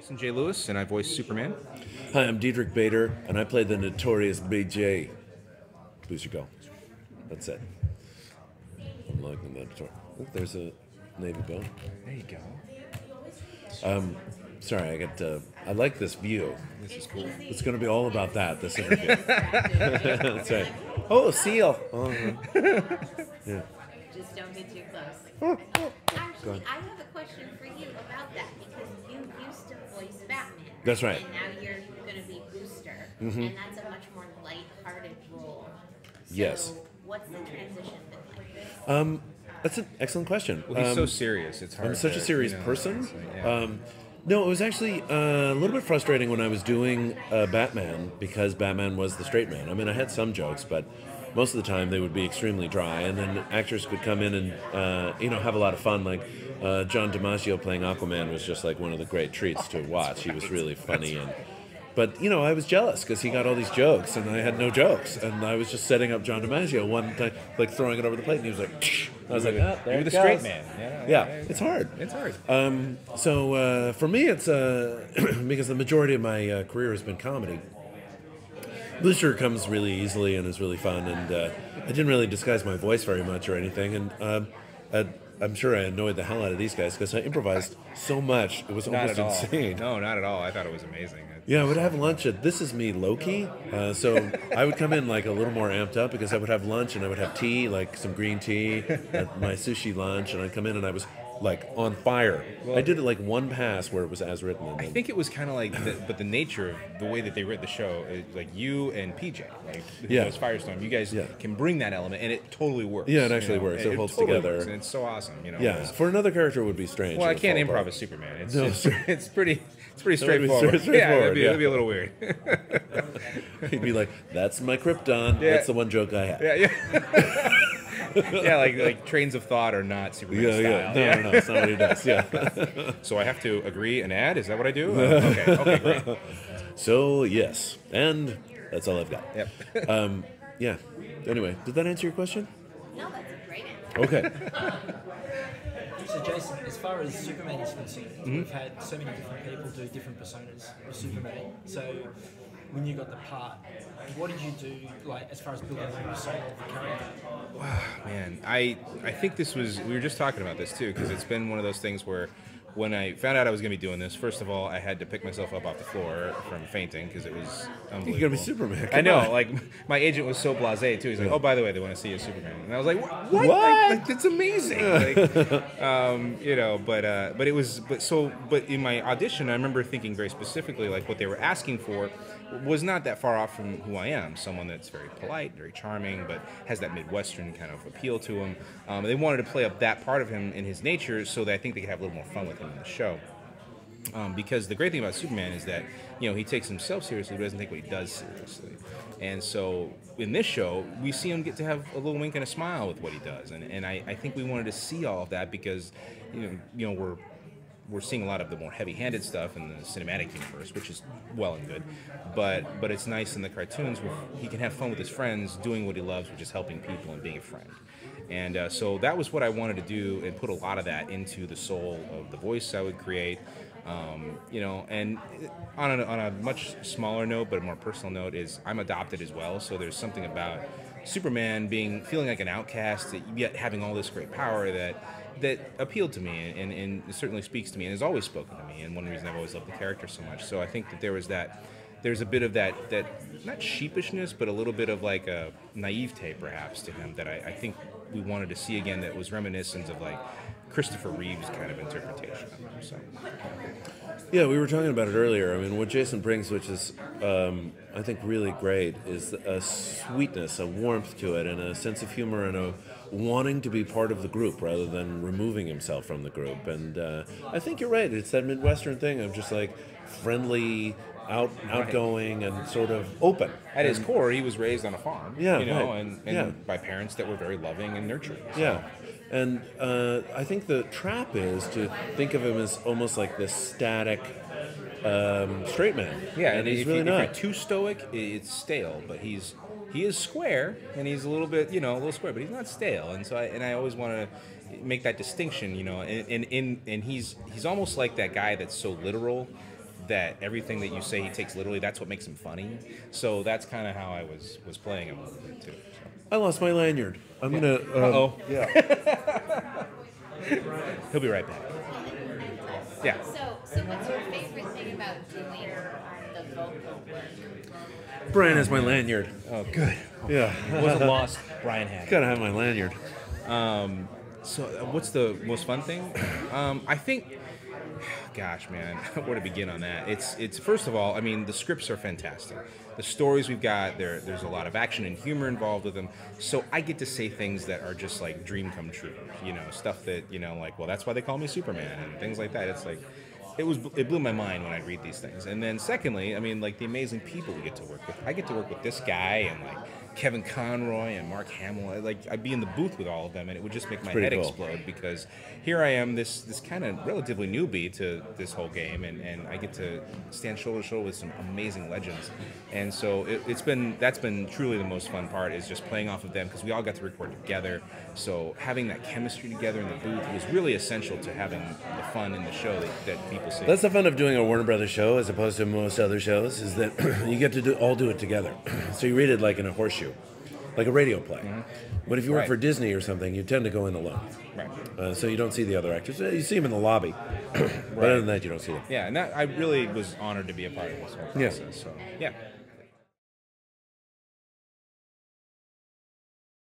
Jason J. Lewis, and I voice Superman. Hi, I'm Diedrich Bader, and I played the notorious BJ. Booster Go. That's it. I'm liking that notorious. Oh, there's a Navy boat. There you go. Sorry, I like this view. This is cool. It's going to be all about that, this interview. That's right. Oh, a seal. Yeah. Just don't get too close. Actually, I have a question for you about that because you used to voice Batman. That's right. And now you're going to be Booster, and that's a much more light-hearted role. So Yes. what's the transition been like? That's an excellent question. Well, he's so serious. It's hard. I'm such a serious person. it's like, yeah. No, it was actually a little bit frustrating when I was doing Batman because Batman was the straight man. I mean, I had some jokes, but most of the time they would be extremely dry, and then actors could come in and have a lot of fun. Like John DiMaggio playing Aquaman was just like one of the great treats to watch. He was really funny, but I was jealous because he got all these jokes and I had no jokes, and I was just setting up John DiMaggio one time, like throwing it over the plate, and he was like, Tsh. I was like, there You're it the goes. straight man. Yeah, it's hard. It's hard. So for me, it's because the majority of my career has been comedy. Booster comes really easily and is really fun, and I didn't really disguise my voice very much or anything, and I'm sure I annoyed the hell out of these guys because I improvised so much. It was Not almost at all. insane. No, not at all. I thought it was amazing. Yeah, I would have lunch at This Is Me Loki. So I would come in like a little more amped up because I would have lunch and I would have tea, like some green tea at my sushi lunch, and I'd come in and I was like on fire. I did it like one pass where it was as written. And I think it was kind of like, but the nature of the way that they wrote the show, is like you and PJ, like Yeah. was Firestorm, you guys Yeah. can bring that element, and it totally works. Yeah, it actually works. It holds totally together. works, and it's so awesome. Yeah, for another character it would be strange. Well, I It would can't fall improv apart. as Superman. It's, No, it's, sure. it's pretty That would be straightforward. straightforward, It'd be a little weird. He'd be like, "That's my Krypton. Yeah. That's the one joke I have." yeah. Yeah, like trains of thought are not Superman style. No, it's not what he does. Yeah. So I have to agree and add. Is that what I do? Okay, great. So yes, and that's all I've got. Yep. Yeah. Anyway, did that answer your question? No, that's a great answer. Okay. So Jason, as far as Superman is concerned, we've had so many different people do different personas of Superman. So when you got the part, what did you do, like as far as building the persona of the character? Man, I think we were just talking about this too, because it's been one of those things where when I found out I was going to be doing this, first of all, I had to pick myself up off the floor from fainting because it was unbelievable. You're gonna be Superman. I Come know, on. like my agent was so blasé too. He's like, "Oh, by the way, they want to see you as Superman," and I was like, "What? Like, it's amazing!" But in my audition, I remember thinking very specifically, like what they were asking for was not that far off from who I am. Someone that's very polite, very charming, but has that Midwestern kind of appeal to him. They wanted to play up that part of him in his nature, so that I think they could have a little more fun with him in the show. Because the great thing about Superman is that he takes himself seriously, but doesn't take what he does seriously. And so in this show, we see him get to have a little wink and a smile with what he does, and I think we wanted to see all of that because we're seeing a lot of the more heavy-handed stuff in the cinematic universe, which is well and good, but it's nice in the cartoons where he can have fun with his friends doing what he loves, which is helping people and being a friend. And so that was what I wanted to do, and put a lot of that into the soul of the voice I would create. And on a much smaller note, but a more personal note, is I'm adopted as well, so there's something about Superman feeling like an outcast, yet having all this great power that appealed to me, and it certainly speaks to me, and has always spoken to me, and one reason I've always loved the character so much. So I think that there's a bit of that not sheepishness, but a little bit of like a naivete perhaps to him that I think we wanted to see again, that was reminiscent of like Christopher Reeve's kind of interpretation of him. So. Yeah, we were talking about it earlier. I mean, what Jason brings, which is, I think, really great, is a sweetness, a warmth to it, and a sense of humor, and a wanting to be part of the group rather than removing himself from the group. And I think you're right. It's that Midwestern thing of just like friendly, outgoing, and sort of open. At his core, he was raised on a farm, Yeah, right. right. and by parents that were very loving and nurturing. So. Yeah. And I think the trap is to think of him as almost like this static straight man. Yeah, and he's really if not. you're too stoic, it's stale. But he is square, and he's a little bit, a little square, but he's not stale. And so I always want to make that distinction, and he's almost like that guy that's so literal that everything that you say he takes literally. That's what makes him funny. So that's kind of how I was playing him a little bit too. So. I lost my lanyard. I'm gonna. Uh-oh. Yeah. He'll be right back. Yeah. So what's your favorite thing about doing the vocal work? Brian has my lanyard. Oh, good. Yeah. Wasn't lost. Brian had it. Gotta have my lanyard. So, what's the most fun thing? I think, gosh, man, where to begin on that? It's first of all, I mean, the scripts are fantastic. The stories we've got, there's a lot of action and humor involved with them. So I get to say things that are just like dream come true. You know, stuff that, you know, like, well, that's why they call me Superman and things like that. It's like, it blew my mind when I read these things. And then secondly, I mean, like the amazing people we get to work with. I get to work with this guy and like Kevin Conroy and Mark Hamill. Like I'd be in the booth with all of them, and it would just make my head cool. explode because here I am, this kind of relatively newbie to this whole game, and I get to stand shoulder to shoulder with some amazing legends. And so that's been truly the most fun part is just playing off of them because we all got to record together. So having that chemistry together in the booth was really essential to having the fun in the show that people see. That's the fun of doing a Warner Brothers show as opposed to most other shows, is that you get to all do it together. So you read it like in a horseshoe, like a radio play. Mm-hmm. But if you work Right. for Disney or something, you tend to go in alone. Right. So you don't see the other actors. You see them in the lobby. But other than that, you don't see them. Yeah, and that I really was honored to be a part of this whole Yeah. process. So yeah.